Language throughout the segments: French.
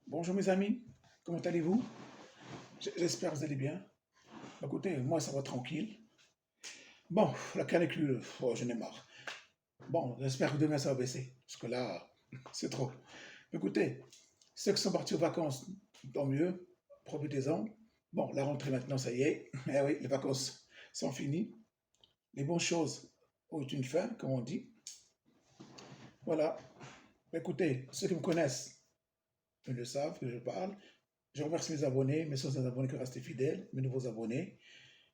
Bonjour mes amis, comment allez-vous? J'espère que vous allez bien. Écoutez, moi ça va tranquille. Bon, la canicule, oh, j'en ai marre. Bon, j'espère que demain ça va baisser, parce que là, c'est trop. Écoutez, ceux qui sont partis aux vacances, tant mieux, profitez-en. Bon, la rentrée maintenant, ça y est. Eh oui, les vacances sont finies. Les bonnes choses ont une fin, comme on dit. Voilà. Écoutez, ceux qui me connaissent, ils le savent que je parle. Je remercie mes abonnés, mes anciens abonnés qui restent fidèles, mes nouveaux abonnés.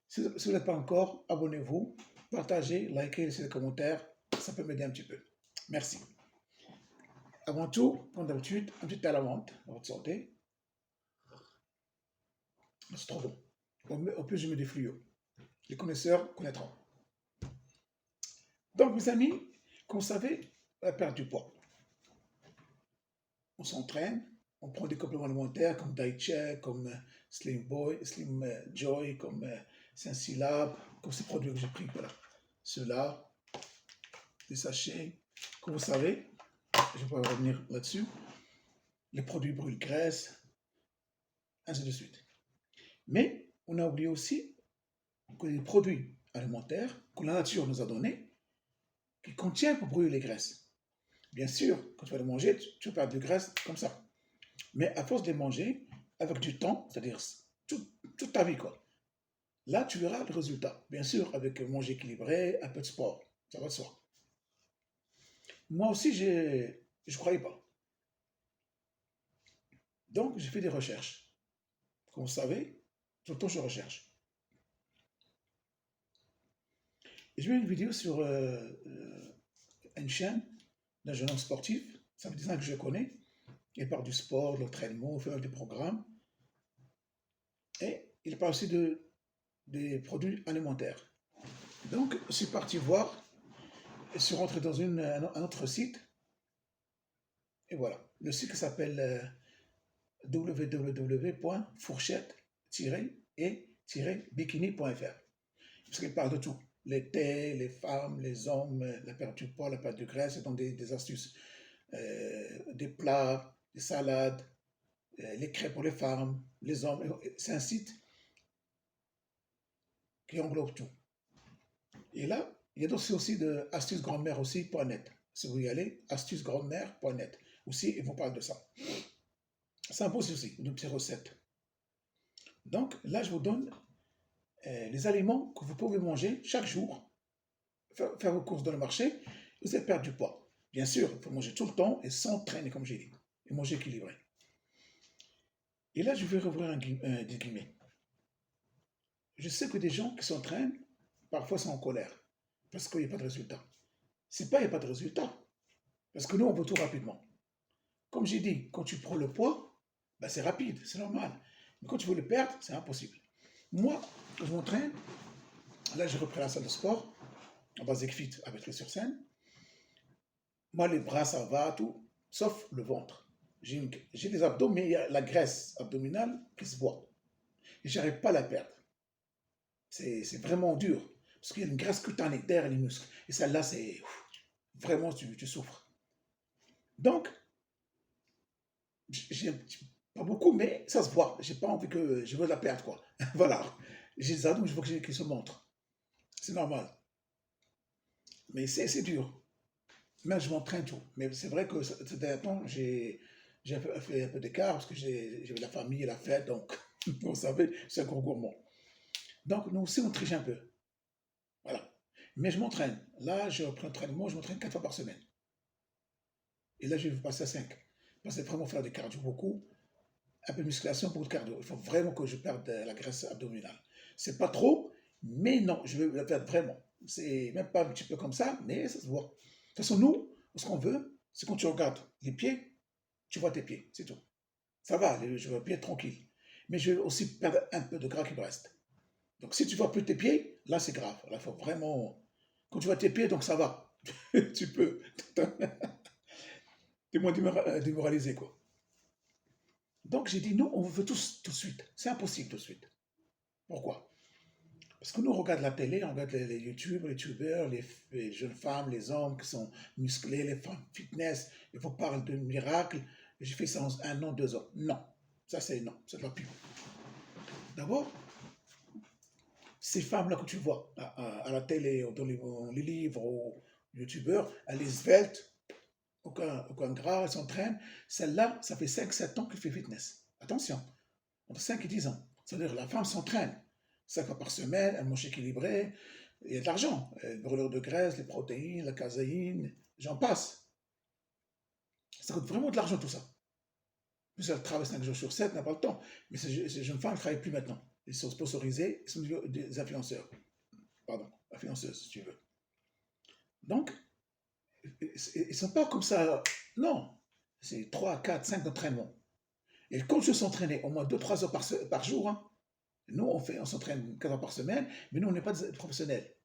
Si vous n'êtes pas encore, abonnez-vous, partagez, likez, laissez des commentaires. Ça peut m'aider un petit peu. Merci. Avant tout, comme d'habitude, un petit thé à la menthe à votre santé. C'est trop bon. Au plus, je mets des fluides. Les connaisseurs connaîtront. Donc, mes amis, comme vous savez, on va perdre du poids. On s'entraîne, on prend des compléments alimentaires comme Daiche, comme Slim Boy, Slim Joy, comme Saint-Syllab, comme ces produits que j'ai pris. Voilà. Ceux-là, des sachets. Comme vous savez, je vais revenir là-dessus. Les produits brûle-graisse, ainsi de suite. Mais on a oublié aussi que les produits alimentaires que la nature nous a donnés, qui contiennent pour brûler les graisses. Bien sûr, quand tu vas les manger, tu vas perdre de graisse comme ça. Mais à force de les manger, avec du temps, c'est-à-dire toute ta vie, quoi. Là, tu verras le résultat. Bien sûr, avec manger équilibré, un peu de sport. Ça va de soi. Moi aussi, je ne croyais pas. Donc, j'ai fait des recherches. Comme vous savez, tout le temps, je recherche. Et j'ai vu une vidéo sur une chaîne d'un jeune homme sportif. Ça fait des ans que je connais. Il parle du sport, de l'entraînement, il fait des programmes. Et il parle aussi des produits alimentaires. Donc, je suis parti voir. Je suis rentré dans un autre site. Et voilà. Le site s'appelle www.fourchette-et-bikini.fr. Parce qu'il parle de tout. Les thés, les femmes, les hommes, la perte du poids, la perte de graisse, et donc des astuces. Des plats, des salades, les crêpes pour les femmes, les hommes. C'est un site qui englobe tout. Et là, il y a aussi de astutesgrandmère aussi.net. Si vous y allez, astutesgrandmère.net. Aussi, ils vous parlent de ça. Ça impose aussi de petites recettes. Donc là, je vous donne les aliments que vous pouvez manger chaque jour, faire vos courses dans le marché, vous allez perdre du poids. Bien sûr, il faut manger tout le temps et s'entraîner, comme j'ai dit, et manger équilibré. Et là, je vais rouvrir des guillemets. Je sais que des gens qui s'entraînent, parfois sont en colère, parce qu'il n'y a pas de résultat. C'est pas qu'il n'y a pas de résultat, parce que nous, on veut tout rapidement. Comme j'ai dit, quand tu prends le poids, ben c'est rapide, c'est normal. Mais quand tu veux le perdre, c'est impossible. Moi, quand je m'entraîne, là, j'ai repris la salle de sport, en Basic Fit avec les sur scène. Moi, les bras, ça va, tout, sauf le ventre. J'ai les abdos, mais il y a la graisse abdominale qui se voit. Et j'arrive pas à la perdre. C'est vraiment dur. Parce qu'il y a une graisse cutanée derrière les muscles. Et celle-là, c'est vraiment, tu souffres. Donc, j'ai pas beaucoup, mais ça se voit. J'ai pas envie que je veux la perdre, quoi. Voilà. J'ai des abdos, je veux qu'ils se montrent. C'est normal. Mais c'est dur. Mais je m'entraîne tout. Mais c'est vrai que ces derniers temps, j'ai fait un peu d'écart parce que j'ai la famille et la fête, donc vous savez, c'est un gros gourmand. Donc nous aussi, on triche un peu. Voilà. Mais je m'entraîne. Là, je reprends l'entraînement, je m'entraîne 4 fois par semaine. Et là, je vais passer à 5. Parce que vraiment faire du cardio beaucoup, un peu de musculation, beaucoup de cardio. Il faut vraiment que je perde la graisse abdominale. C'est pas trop, mais non, je veux la perdre vraiment. C'est même pas un petit peu comme ça, mais ça se voit. De toute façon, nous, ce qu'on veut, c'est quand tu regardes les pieds, tu vois tes pieds, c'est tout. Ça va, je veux pieds tranquille. Mais je veux aussi perdre un peu de gras qui me reste. Donc si tu vois plus tes pieds, là c'est grave. Là, il faut vraiment. Quand tu vois tes pieds, donc ça va. Tu peux. T'es moins démoralisé, quoi. Donc j'ai dit non, on veut tous tout de suite. C'est impossible tout de suite. Pourquoi? Parce que nous, on regarde la télé, on regarde les YouTube, les youtubeurs, les jeunes femmes, les hommes qui sont musclés, les femmes fitness, ils vous parlent de miracles, j'ai fait ça en 1 an, 2 ans. Non, ça c'est non, ça ne va plus. D'abord, ces femmes-là que tu vois à la télé, dans les livres, aux youtubeurs, elles est svelte, aucun gras, elles s'entraînent. Celle-là, ça fait 5, 7 ans qu'elle fait fitness. Attention, entre 5 et 10 ans. C'est-à-dire que la femme s'entraîne 5 fois par semaine, elle mange équilibré, il y a de l'argent. Les brûlures de graisse, les protéines, la caséine, j'en passe. Ça coûte vraiment de l'argent tout ça. Plus elle travaille 5 jours sur 7, elle n'a pas le temps. Mais ces jeunes femmes ne travaillent plus maintenant. Ils sont sponsorisés, ils sont des influenceurs. Pardon, influenceuses, si tu veux. Donc, ils ne sont pas comme ça. Non, c'est 3, 4, 5 d'entraînement. Et quand je s'entraîner au moins 2, 3 heures par jour, hein, nous, on s'entraîne 4 heures par semaine, mais nous, on n'est pas des professionnels.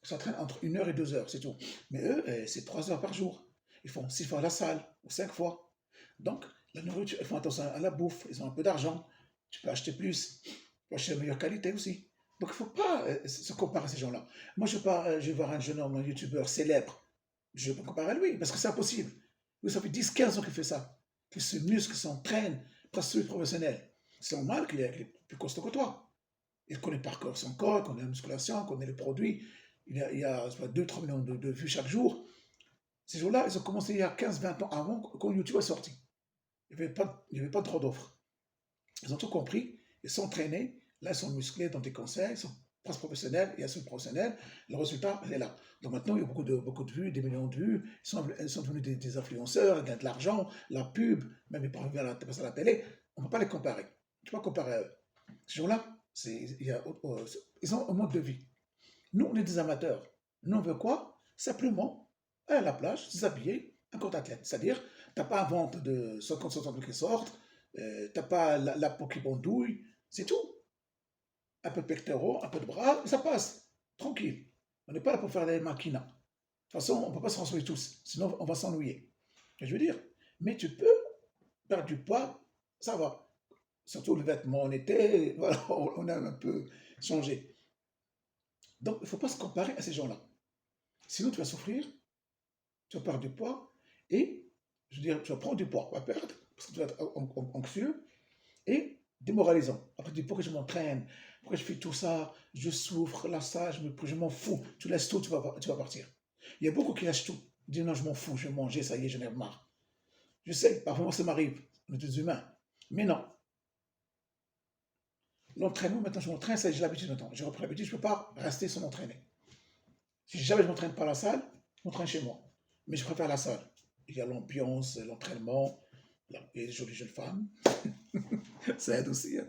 On s'entraîne entre 1 heure et 2 heures, c'est tout. Mais eux, c'est 3 heures par jour. Ils font 6 fois à la salle, ou 5 fois. Donc, la nourriture, ils font attention à la bouffe, ils ont un peu d'argent. Tu peux acheter plus, tu peux acheter de meilleure qualité aussi. Donc, il ne faut pas se comparer à ces gens-là. Moi, je vais voir un jeune homme, un youtubeur célèbre. Je peux me comparer à lui, parce que c'est impossible. Lui, ça fait 10, 15 ans qu'il fait ça. Qu'il se muscle, qu'il s'entraîne, presque professionnel. C'est normal qu'il est plus costaud que toi. Il connaît par cœur son corps, il connaît la musculation, il connaît les produits. Il y a 2, 3 millions de vues chaque jour. Ces jours-là, ils ont commencé il y a 15, 20 ans avant quand YouTube est sorti. Il n'y avait pas trop d'offres. Ils ont tout compris, ils sont entraînés. Là, ils sont musclés dans des conseils, ils sont presque professionnels, il y a ceux professionnels. Le résultat, il est là. Donc maintenant, il y a beaucoup de vues, des millions de vues. Ils sont devenus des influenceurs, ils gagnent de l'argent, la pub, même ils parlent à la télé. On ne peut pas les comparer. Tu peux pas comparer à eux. Ces gens-là, ils ont un mode de vie. Nous, on est des amateurs. Nous, on veut quoi? Simplement aller à la plage, s'habiller, un corps d'athlète. C'est-à-dire, tu n'as pas un ventre de 50 cm qui sortent, tu n'as pas la peau qui bondouille, c'est tout. Un peu de pectoraux, un peu de bras, ça passe. Tranquille. On n'est pas là pour faire des maquinas. De toute façon, on ne peut pas se transformer tous, sinon on va s'ennuyer. Je veux dire, mais tu peux perdre du poids, ça va. Surtout le vêtement en été, voilà, on a un peu changé. Donc, il ne faut pas se comparer à ces gens-là. Sinon, tu vas souffrir, tu vas perdre du poids, et, je veux dire, tu vas prendre du poids, tu vas perdre, parce que tu vas être anxieux et démoralisant. Après, tu dis, pourquoi je m'entraîne, pourquoi je fais tout ça, je souffre, là, ça, je m'en fous. Tu laisses tout, tu vas partir. Il y a beaucoup qui lâchent tout. Ils disent, non, je m'en fous, je vais manger, ça y est, j'en ai marre. Je sais, parfois, ça m'arrive, on est des humains. Mais non, l'entraînement, maintenant, je m'entraîne, ça, j'ai l'habitude maintenant. J'ai repris l'habitude, je ne peux pas rester sans m'entraîner. Si jamais je ne m'entraîne pas à la salle, je m'entraîne chez moi. Mais je préfère la salle. Il y a l'ambiance, l'entraînement, il y a des jolies jeunes femmes. Ça aide aussi. Hein.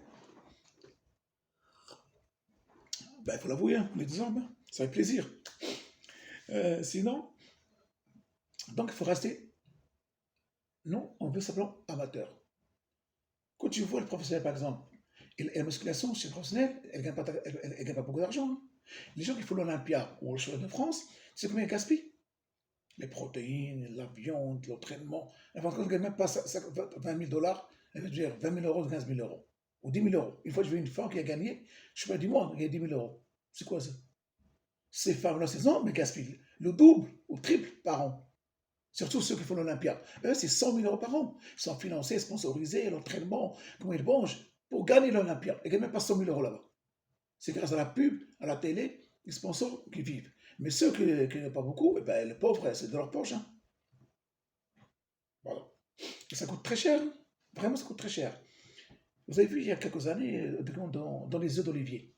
Ben, il faut l'avouer, hein, on est des hommes. Hein. Ça fait plaisir. Sinon, donc il faut rester. Non, on veut simplement amateur. Quand tu vois le professionnel, par exemple, et la musculation chez le professionnel, elle ne gagne, elle gagne pas beaucoup d'argent. Hein. Les gens qui font l'Olympia ou le Championnat de France, c'est combien ils gaspillent? Les protéines, la viande, l'entraînement. Enfin, quand on ne gagne même pas 20 000 dollars, elle veut dire 20 000 euros, 15 000 euros. Ou 10 000 euros. Une fois, je vu une femme qui a gagné, je sais pas du monde, qui a 10 000 euros. C'est quoi ça? Ces femmes-là, ces hommes, mais gaspillent le double ou le triple par an. Surtout ceux qui font l'Olympia. Eux, c'est 100 000 euros par an. Ils sont financés, sponsorisés, l'entraînement, comment ils mangent, pour gagner l'Olympia. Ils ne gagnent même pas 100 000 euros là-bas. C'est grâce à la pub, à la télé, les sponsors qui vivent. Mais ceux qui n'ont pas beaucoup, eh ben, les pauvres, c'est de leur poche. Hein. Voilà. Et ça coûte très cher. Hein. Vraiment, ça coûte très cher. Vous avez vu il y a quelques années, dans les œufs d'Olivier,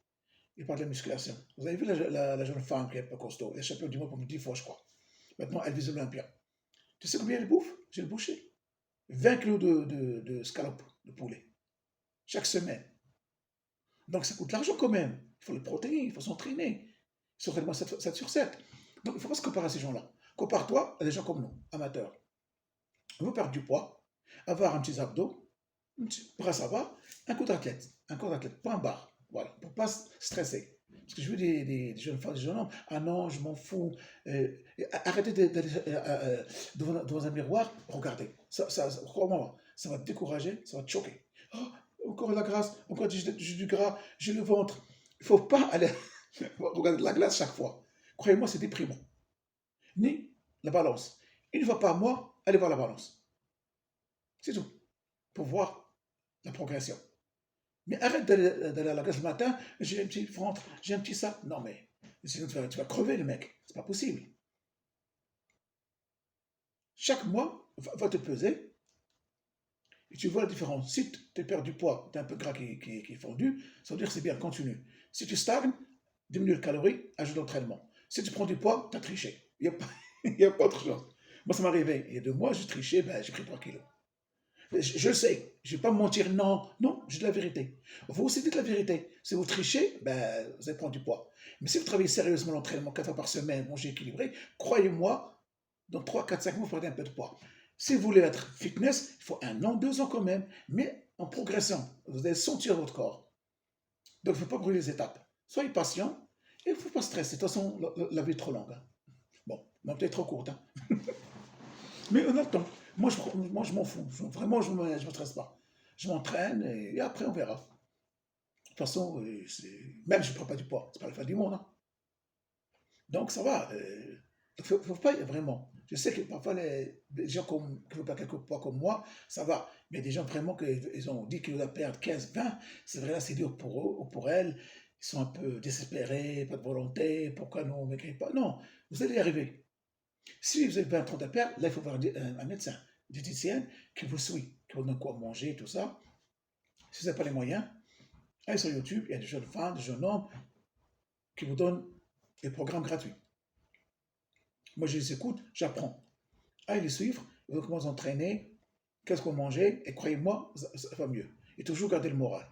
il parle de la musculation. Vous avez vu la jeune femme qui est un peu costaud, elle est championne du monde pour 10 fois, je crois. Maintenant, elle vise l'Olympia. Tu sais combien elle bouffe? J'ai le boucher. 20 kilos de scalope de poulet. Chaque semaine. Donc ça coûte de l'argent quand même. Il faut les protéines, il faut s'entraîner. Ils s'entraînent 7 sur 7. Donc il ne faut pas se comparer à ces gens-là. Compare-toi à des gens comme nous, amateurs. On veut perdre du poids, avoir un petit abdos, un petit bras à bas, un corps d'athlète, point barre. Voilà, pour ne pas stresser. Parce que je veux des jeunes femmes, des jeunes hommes, ah non, je m'en fous. Arrêtez d'aller devant un miroir, regardez. Crois-moi, ça va te décourager, ça va te choquer. Oh, encore de la graisse, encore du gras, j'ai le ventre. Il ne faut pas aller regarder de la glace chaque fois. Croyez-moi, c'est déprimant. Ni la balance. Une fois par mois, allez voir la balance. C'est tout. Pour voir la progression. Mais arrête d'aller à la classe le matin, j'ai un petit ventre, j'ai un petit ça. Non, mais sinon tu vas crever, le mec. C'est pas possible. Chaque mois, va te peser et tu vois la différence. Si tu perds du poids, tu as un peu de gras qui est fondu, ça veut dire que c'est bien, continue. Si tu stagnes, diminue les calories, ajoute l'entraînement. Si tu prends du poids, tu as triché. Il n'y a, pas- y a pas autre chose. Moi, ça m'est arrivé. Il y a 2 mois, j'ai triché, ben, j'ai pris 3 kilos. Je sais, je ne vais pas me mentir, non, non, j'ai de la vérité. Vous aussi dites la vérité. Si vous trichez, ben, vous allez prendre du poids. Mais si vous travaillez sérieusement l'entraînement 4 fois par semaine, manger équilibré, croyez-moi, dans 3, 4, 5 mois, vous perdez un peu de poids. Si vous voulez être fitness, il faut 1 an, 2 ans quand même, mais en progressant. Vous allez sentir votre corps. Donc, il ne faut pas brûler les étapes. Soyez patient et il ne faut pas stresser. De toute façon, la vie est trop longue, hein. Bon, peut-être trop courte, hein. Mais on a le temps. Moi, je m'en fous. Vraiment, je ne me stresse pas. Je m'entraîne et après, on verra. De toute façon, même si je ne prends pas du poids, c'est pas la fin du monde, hein. Donc, ça va. Faut pas vraiment. Je sais que parfois, les gens qui ne veulent pas quelques poids comme moi, ça va. Mais des gens vraiment qu'ils ont 10 kilos à perdre, 15, 20, c'est vrai, là, c'est dur pour eux ou pour elles. Ils sont un peu désespérés, pas de volonté. Pourquoi non, on ne m'écrit pas? Non, vous allez y arriver. Si vous avez 20, 30 à perdre, là, il faut voir un médecin, une diététicienne qui vous suit, qui vous donne quoi manger, tout ça. Si vous n'avez pas les moyens, allez sur YouTube, il y a des jeunes femmes, des jeunes hommes qui vous donnent des programmes gratuits. Moi, je les écoute, j'apprends. Allez les suivre, vous commencez à entraîner, qu'est-ce qu'on mangeait, et croyez-moi, ça va mieux. Et toujours garder le moral.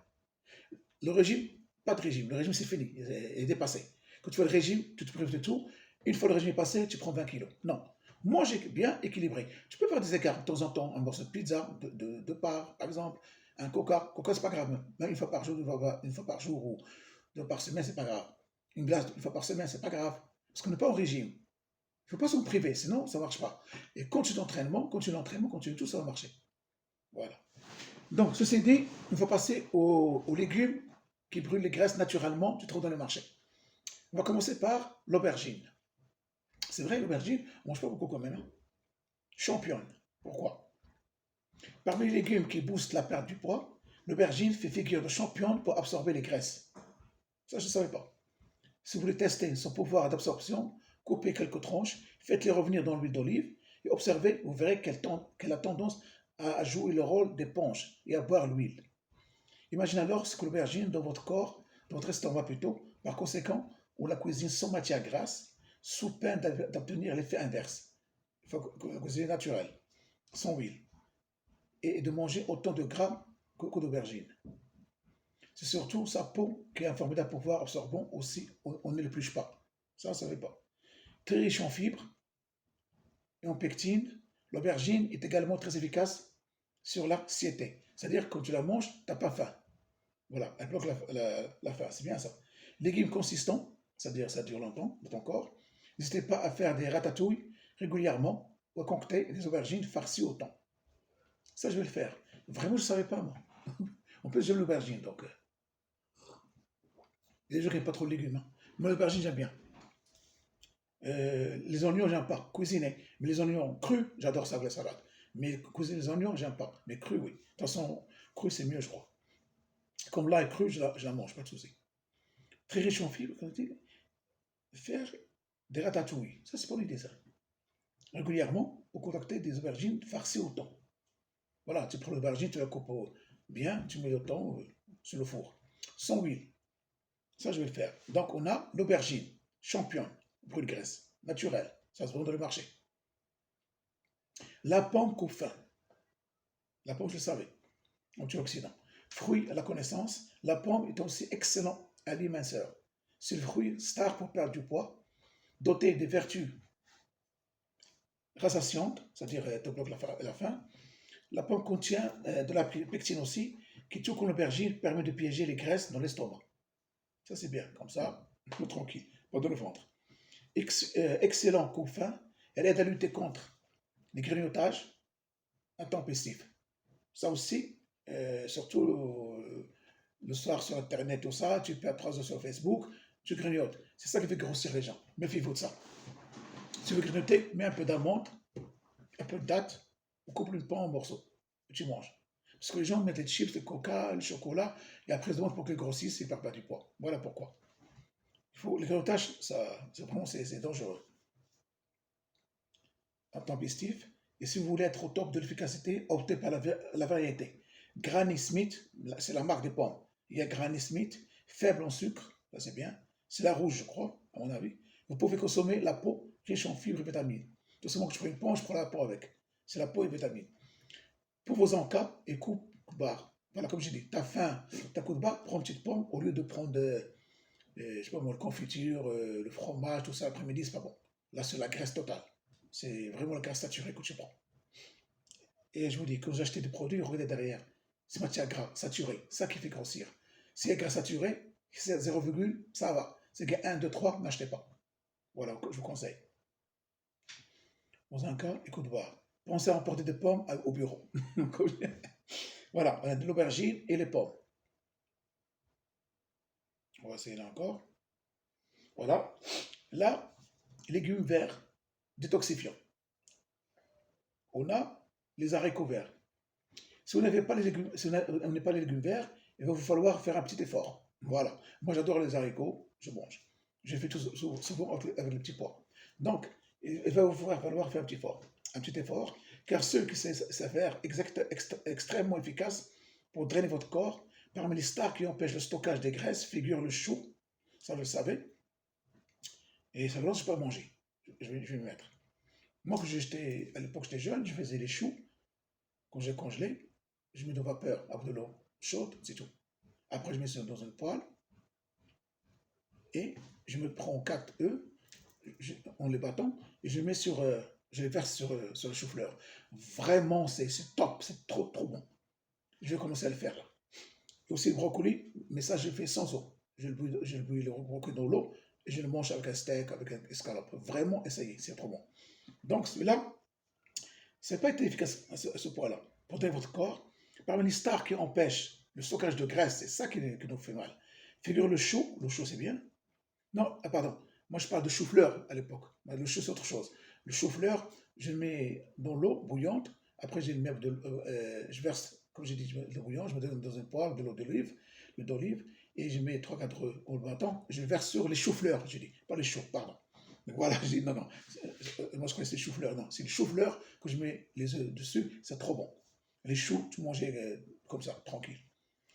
Le régime, pas de régime. Le régime, c'est fini, il est dépassé. Quand tu fais le régime, tu te prives de tout. Une fois le régime est passé, tu prends 20 kilos. Non. Manger bien équilibré. Tu peux faire des écarts de temps en temps. Un morceau de pizza, de part, par exemple. Un coca. Coca, c'est pas grave. Même 1 fois par jour, 1 fois par jour ou 2 fois par semaine, c'est pas grave. Une glace 1 fois par semaine, c'est pas grave. Parce qu'on n'est pas au régime. Il ne faut pas s'en priver, sinon ça ne marche pas. Et continue l'entraînement, continue tout, ça va marcher. Voilà. Donc, ceci dit, il faut passer aux légumes qui brûlent les graisses naturellement, tu trouves dans les marchés. On va commencer par l'aubergine. C'est vrai, l'aubergine, on ne mange pas beaucoup quand même, hein. Championne. Pourquoi? Parmi les légumes qui boostent la perte du poids, l'aubergine fait figure de championne pour absorber les graisses. Ça, je ne savais pas. Si vous voulez tester son pouvoir d'absorption, coupez quelques tranches, faites-les revenir dans l'huile d'olive et observez, vous verrez qu'elle a tendance à jouer le rôle d'éponge et à boire l'huile. Imaginez alors ce que l'aubergine dans votre corps, dans votre estomac plutôt, par conséquent, on la cuisine sans matière grasse, sous peine d'obtenir l'effet inverse. Il faut que la cuisine naturelle, sans huile, et de manger autant de gras que d'aubergine. C'est surtout sa peau qui a un formidable pouvoir absorbant aussi, on ne l'épluche pas. Ça, on ne savait pas. Très riche en fibres et en pectine, l'aubergine est également très efficace sur la satiété. C'est-à-dire que quand tu la manges, tu n'as pas faim. Voilà, elle bloque la faim, c'est bien ça. Légumes consistants, c'est-à-dire ça dure longtemps dans ton corps. N'hésitez pas à faire des ratatouilles régulièrement ou à concocter des aubergines farcies au thon. Ça, je vais le faire. Vraiment, je ne savais pas, moi. En plus, j'aime l'aubergine, donc. Les gens qui n'aiment pas trop de légumes, hein. Moi, l'aubergine, j'aime bien. Les oignons, j'aime pas. Cuisiner. Mais les oignons crus, j'adore ça avec la salade. Mais cuisiner les oignons, j'aime pas. Mais crus, oui. De toute façon, cru, c'est mieux, je crois. Comme l'ail cru, je la mange, pas de souci. Très riche en fibres, comme dit. Faire des ratatouilles. Ça, c'est pas l'idée, ça. Régulièrement, au contacter des aubergines farcies au thon. Voilà, tu prends l'aubergine, tu la coupes bien, tu mets le thon sur le four. Sans huile. Ça, je vais le faire. Donc, on a l'aubergine, championne, brûle graisse, naturelle. Ça se vend dans le marché. La pomme coupe faim. La pomme, je le savais, antioxydant. Fruit à la connaissance, la pomme est aussi excellent alimenteur. C'est le fruit star pour perdre du poids, doté des vertus rassasiantes, c'est-à-dire te bloque la faim. La pomme contient de la pectine aussi, qui, tout comme l'aubergine, permet de piéger les graisses dans l'estomac. Ça, c'est bien, comme ça, tranquille, pas dans le ventre. Excellent coupe-faim, elle aide à lutter contre les grignotages intempestifs. Ça aussi, surtout le soir sur Internet, tout ça, tu perds 3 heures sur Facebook, tu grignotes. C'est ça qui fait grossir les gens. Méfiez-vous de ça. Si vous grignoter, mets un peu d'amande, un peu de date, ou coupe une pomme en morceaux. tu manges. Parce que les gens mettent les chips, le coca, le chocolat, et après ils se demandent pour qu'ils grossissent et ne perdent pas du poids. Voilà pourquoi. Le grignotage, c'est vraiment c'est dangereux. Intempestif. Et si vous voulez être au top de l'efficacité, optez par la variété. Granny Smith, c'est la marque des pommes. Il y a Granny Smith, faible en sucre, ça c'est bien. C'est la rouge, je crois, à mon avis. Vous pouvez consommer la peau riche en fibres et vitamines. Tout simplement que je prends une pomme, je prends la peau avec. C'est la peau et vitamines. Pour vos encas et coupe barre. Voilà, comme j'ai dit, t'as faim, t'as coup de barre, prends une petite pomme au lieu de prendre, je sais pas moi, la confiture, le fromage, tout ça l'après-midi, c'est pas bon. Là, c'est la graisse totale. C'est vraiment la graisse saturée que tu prends. Et je vous dis, quand vous achetez des produits, regardez derrière. C'est matière grasse, saturée, ça qui fait grossir. Si c'est graisse saturée, c'est 0, ça va. C'est que 1, 2, 3, n'achetez pas. Voilà, je vous conseille. Dans un cas, écoute voir. Pensez à emporter des pommes au bureau. Voilà, on a de l'aubergine et les pommes. On va essayer là encore. Voilà. Là, légumes verts, détoxifiants. On a les haricots verts. Si vous n'avez pas les légumes, si vous n'avez pas les légumes verts, il va vous falloir faire un petit effort. Voilà. Moi, j'adore les haricots, je mange. Je fais tout souvent avec les petits pois. Donc, il va vous falloir faire un petit effort, car ceux qui s'avèrent extrêmement efficaces pour drainer votre corps, parmi les stars qui empêchent le stockage des graisses, figure le chou, ça vous le savez, et ça ne lance pas à manger. Je vais me mettre. Moi, à l'époque j'étais jeune, je faisais les choux, quand j'ai congelé, je mets de vapeur avec de l'eau chaude, c'est tout. Après, je mets ça dans une poêle et je me prends 4 œufs en les battant et je les verse sur le chou-fleur. Vraiment, c'est top, c'est trop, trop bon. Je vais commencer à le faire là. Et aussi le brocoli, mais ça, je le fais sans eau. Je le bouillis le brocoli dans l'eau et je le mange avec un steak, avec un escalope. Vraiment, essayez, c'est trop bon. Donc, celui-là, c'est pas été efficace à ce point-là. Pour donner votre corps, parmi les stars qui empêchent le stockage de graisse, c'est ça qui nous fait mal. Figure le chou c'est bien. Non, pardon, moi je parle de chou-fleur à l'époque. Le chou c'est autre chose. Le chou-fleur, je le mets dans l'eau bouillante, après je verse, comme j'ai dit, de l'eau bouillante, je mets dans une poêle de l'huile d'olive, et je mets 3-4 œufs en le battant, je le verse sur les chou-fleurs, j'ai dit, pas les choux, pardon. Donc voilà, j'ai dit non, non, moi je connaissais les chou-fleurs, non, c'est le chou-fleur que je mets les œufs dessus, c'est trop bon. Les choux, tu mangeais comme ça, tranquille.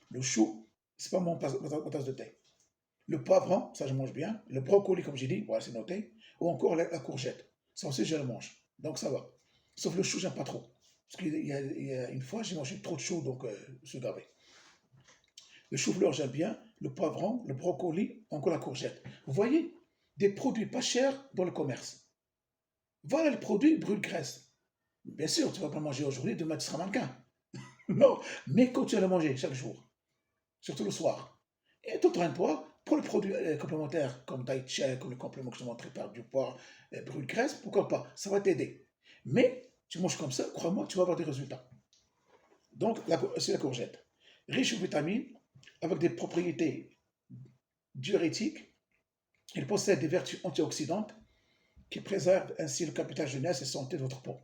Le chou, c'est pas mon tasse de thé. Le poivron, ça je mange bien. Le brocoli, comme j'ai dit, voilà, c'est noté. Ou encore la courgette. Ça aussi, je le mange. Donc ça va. Sauf le chou, j'aime pas trop. Parce qu'il y a une fois, j'ai mangé trop de chou, donc je suis gavé. Le chou-fleur, j'aime bien. Le poivron, le brocoli, encore la courgette. Vous voyez, des produits pas chers dans le commerce. Voilà le produit brûle-graisse. Bien sûr, tu ne vas pas manger aujourd'hui, demain tu seras mannequin. Non, mais quand tu vas le manger chaque jour, surtout le soir, et t'entraînes-toi pour les produits complémentaires comme Daichi, comme les compléments que je te montrais par du poids, brûle-graisse, pourquoi pas, ça va t'aider. Mais tu manges comme ça, crois-moi, tu vas avoir des résultats. Donc, c'est la courgette. Riche en vitamines, avec des propriétés diurétiques, il possède des vertus antioxydantes qui préservent ainsi le capital jeunesse et santé de votre peau.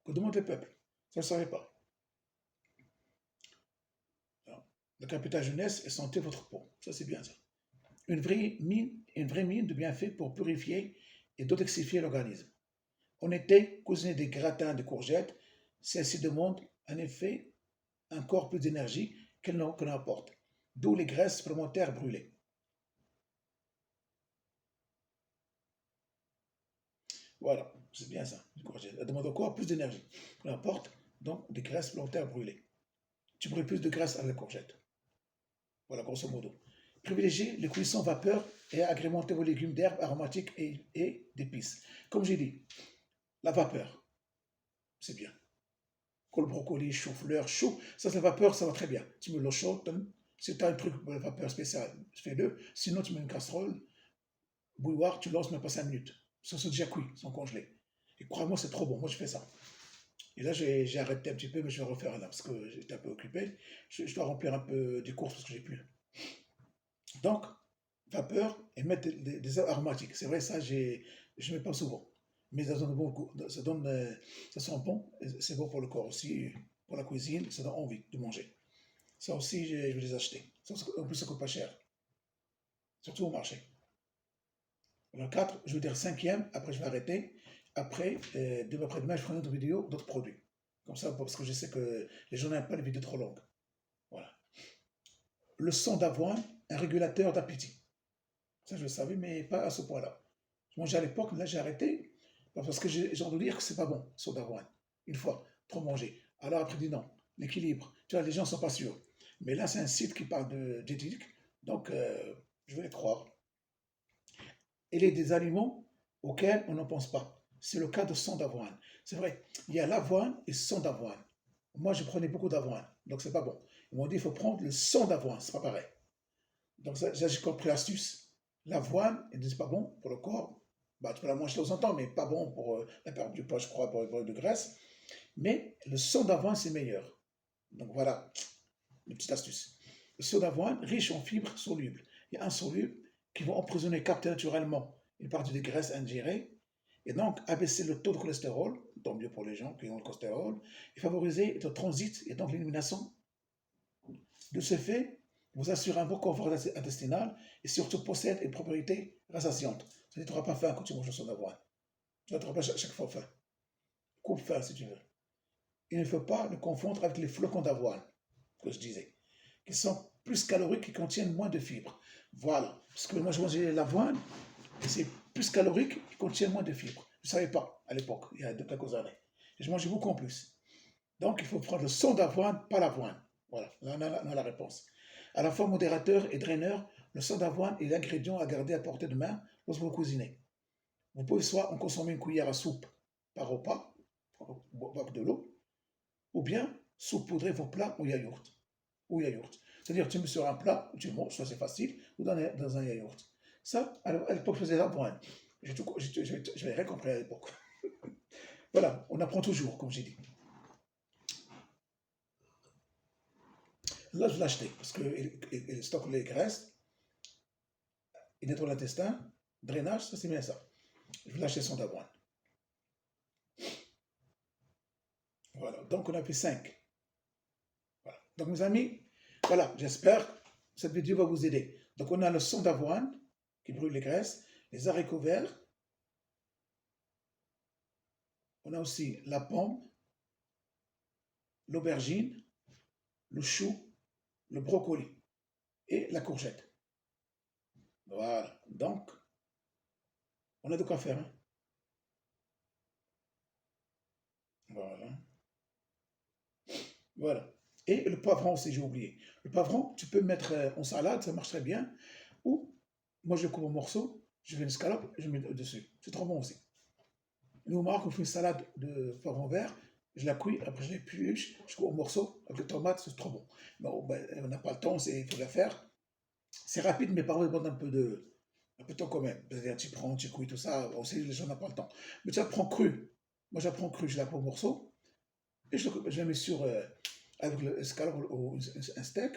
Que demande le peuple? Ça ne le savait pas. Le capital jeunesse et santé de votre peau. Ça, c'est bien ça. Une vraie mine de bienfaits pour purifier et détoxifier l'organisme. En été, cuisiner des gratins de courgettes, celles-ci demandent en effet encore plus d'énergie qu'elles n'en apportent, d'où les graisses supplémentaires brûlées. Voilà, c'est bien ça, les courgettes. Elles demandent encore plus d'énergie qu'elles apportent, donc des graisses supplémentaires brûlées. Tu brûles plus de graisse avec la courgette. Voilà, grosso modo. Privilégiez les cuissons vapeur et agrémentez vos légumes d'herbes aromatiques et d'épices. Comme j'ai dit, la vapeur, c'est bien. Col brocoli, chou-fleur, chou, ça c'est la vapeur, ça va très bien. Tu mets l'eau chaude, si tu as un truc de vapeur spécial, fais-le. Sinon, tu mets une casserole, bouilloire, tu lances même pas 5 minutes. Ça c'est déjà cuit, sans congelé. Et crois-moi, c'est trop bon. Moi, je fais ça. Et là, j'ai arrêté un petit peu, mais je vais refaire là, parce que j'étais un peu occupé. Je dois remplir un peu des courses parce que j'ai plus. Donc, vapeur et mettre des aromatiques. C'est vrai, ça, je ne mets pas souvent. Mais ça donne bon goût, ça sent bon, c'est bon pour le corps aussi. pour la cuisine, ça donne envie de manger. Ça aussi, je vais les acheter. En plus, ça coûte pas cher, surtout au marché. Alors 4, je vais dire cinquième, après je vais arrêter. Après, demain après-demain, je ferai une autre vidéo, d'autres produits. Comme ça, parce que je sais que les gens n'aiment pas les vidéos trop longues. Voilà. Le sang d'avoine, un régulateur d'appétit. Ça, je le savais, mais pas à ce point-là. Je mangeais à l'époque, mais là, j'ai arrêté. Parce que j'ai entendu dire que c'est pas bon, le sang d'avoine. Une fois, trop manger. Alors après, dit non, l'équilibre. Tu vois, les gens ne sont pas sûrs. Mais là, c'est un site qui parle de diététique. Donc, je vais les croire. Et les des aliments auxquels on ne pense pas. C'est le cas de sang d'avoine. C'est vrai, il y a l'avoine et sang d'avoine. Moi, je prenais beaucoup d'avoine, donc c'est pas bon. Ils m'ont dit, il faut prendre le sang d'avoine, c'est pas pareil. Donc ça, j'ai compris l'astuce. L'avoine, ils disent pas bon pour le corps. Bah, tu peux la manger de temps en temps, mais pas bon pour la perte du poids, je crois, pour de graisse. Mais le sang d'avoine, c'est meilleur. Donc voilà, une petite astuce. Le sang d'avoine, riche en fibres solubles. Il y a insolubles qui vont emprisonner, capter naturellement une partie des graisses ingérées et donc abaisser le taux de cholestérol, tant mieux pour les gens qui ont le cholestérol, et favoriser le transit et donc l'élimination. De ce fait, vous assurez un bon confort intestinal et surtout possède une propriété rassasiante. C'est-à-dire que tu n'auras pas faim quand tu manges le sang d'avoine. Tu n'auras pas chaque fois faim. Coupe faim si tu veux. Il ne faut pas le confondre avec les flocons d'avoine, que je disais, qui sont plus caloriques et contiennent moins de fibres. Voilà. Parce que moi, je mangeais l'avoine et c'est plus calorique et contient moins de fibres. Je ne savais pas à l'époque, il y a quelques années. Et je mangeais beaucoup en plus. Donc, il faut prendre le sang d'avoine, pas l'avoine. Voilà, là, on a la réponse. À la fois modérateur et draineur, le sang d'avoine est l'ingrédient à garder à portée de main lorsque vous cuisinez. Vous pouvez soit en consommer une cuillère à soupe par repas, boire de l'eau, ou bien saupoudrer vos plats au yaourt. C'est-à-dire, tu mets sur un plat, tu manges, ça c'est facile, ou dans un yaourt. Ça, à l'époque, je faisais l'avoine. Je n'avais rien compris à l'époque. Voilà, on apprend toujours, comme j'ai dit. Là, je l'ai acheté, parce qu'il stocke les graisses, il nettoie l'intestin, drainage, ça c'est bien ça. Je vais l'acheter sans d'avoine. Voilà, donc on a fait 5. Voilà. Donc mes amis, voilà, j'espère que cette vidéo va vous aider. Donc on a le sang d'avoine, qui brûle les graisses, les haricots verts, on a aussi la pomme, l'aubergine, le chou, le brocoli et la courgette. Voilà, donc on a de quoi faire. Hein. Voilà. Voilà. Et le poivron aussi, j'ai oublié. Le poivron, tu peux mettre en salade, ça marche très bien. Ou, moi je le coupe en morceaux, je fais une scalope, je mets dessus. C'est trop bon aussi. Nous, au Maroc, on fait une salade de poivron vert, je la cuis, après je l'épluche, je coupe en morceaux, avec les tomates, c'est trop bon. Bon, ben, on n'a pas le temps, il faut la faire. C'est rapide, mais par contre, il demande un peu de temps quand même. C'est-à-dire, tu prends, tu cuis tout ça, aussi les gens n'ont pas le temps. Mais tu la prends crue. Moi, je la prends crue, je la coupe en morceaux, et je la mets sur, avec le escalope ou un steak,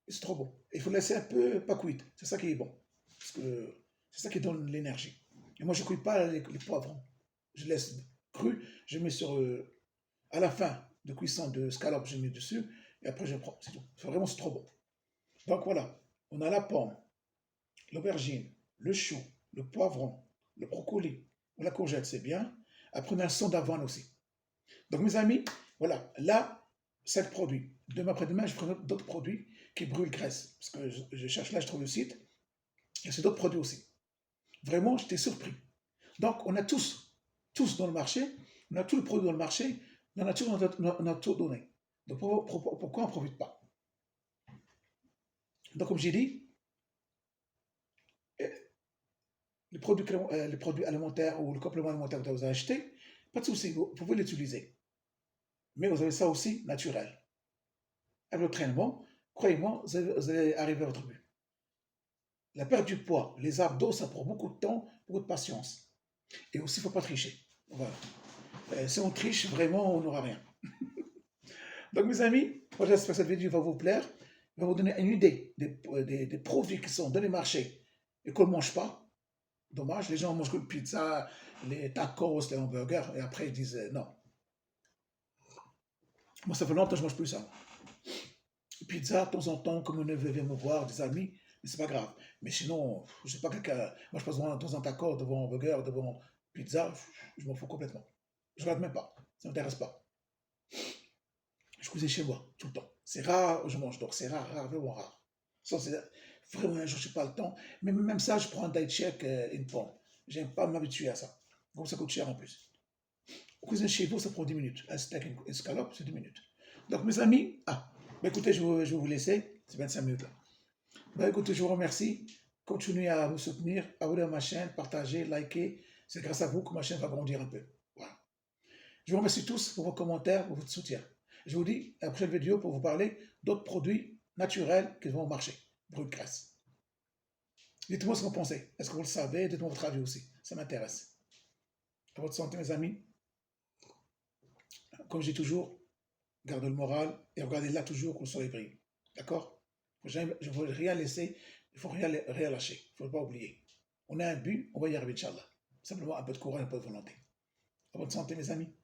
et c'est trop bon. Il faut laisser un peu pas cuite, c'est ça qui est bon. Parce que c'est ça qui donne l'énergie. Et moi, je ne cuis pas les poivrons. Je laisse cru, je mets sur, à la fin de cuisson de scalope, je mets dessus, et après je prends, c'est tout. Vraiment, c'est trop bon. Donc voilà, on a la pomme, l'aubergine, le chou, le poivron, le brocoli, ou la courgette, c'est bien. Après, on a le sang d'avoine aussi. Donc, mes amis, voilà, là, 5 produits. Demain après-demain, je ferai d'autres produits qui brûlent graisse. Parce que je cherche là, je trouve le site. Et c'est d'autres produits aussi. Vraiment, j'étais surpris. Donc, on a tous dans le marché, on a tous les produits dans le marché, la nature on a tout donné. Donc, pourquoi on ne profite pas? Donc, comme j'ai dit, euh, les produits alimentaires ou le complément alimentaire que vous avez acheté, pas de souci, vous pouvez l'utiliser. Mais vous avez ça aussi naturel. Avec l'entraînement, croyez-moi, vous allez arriver à votre but. La perte du poids, les abdos, ça prend beaucoup de temps, beaucoup de patience. Et aussi, il ne faut pas tricher. Voilà. Si on triche, vraiment, on n'aura rien. Donc, mes amis, moi, j'espère que cette vidéo va vous plaire. Elle va vous donner une idée des produits qui sont dans les marchés et qu'on ne mange pas. Dommage, les gens mangent que le pizza, les tacos, les hamburgers, et après ils disent non. Moi, ça fait longtemps que je ne mange plus ça. Pizza, de temps en temps, comme un neveu vient me voir, des amis, mais c'est pas grave. Mais sinon, je sais pas quelqu'un. Moi, je passe dans un accord devant un burger, devant pizza, je m'en fous complètement. Je regarde même pas. Ça m'intéresse pas. Je cuisine chez moi, tout le temps. C'est rare où je mange, donc c'est rare, rare, vraiment rare. Ça, c'est vraiment un jour, je n'ai pas le temps. Mais même ça, je prends un diet check, une pomme. J'aime pas m'habituer à ça. Donc ça coûte cher en plus. Cuisiner chez vous, ça prend 10 minutes. Un steak, une escalope, c'est 10 minutes. Donc mes amis, bah, écoutez, je vais vous laisser. C'est 25 minutes là. Bah, écoutez, je vous remercie. Continuez à vous soutenir, abonnez à ma chaîne, partagez, likez. C'est grâce à vous que ma chaîne va grandir un peu. Voilà. Je vous remercie tous pour vos commentaires, pour votre soutien. Je vous dis à la prochaine vidéo pour vous parler d'autres produits naturels qui vont au marché. Brut graisse. Dites-moi ce que vous pensez. Est-ce que vous le savez? Dites-moi votre avis aussi. Ça m'intéresse. À votre santé, mes amis. Comme je dis toujours, gardez le moral et regardez là toujours que le soleil brille. D'accord? Je ne veux rien laisser, il ne faut rien lâcher. Il ne faut pas oublier. On a un but, on va y arriver, Inch'Allah. Simplement un peu de courage, un peu de volonté. À votre santé, mes amis.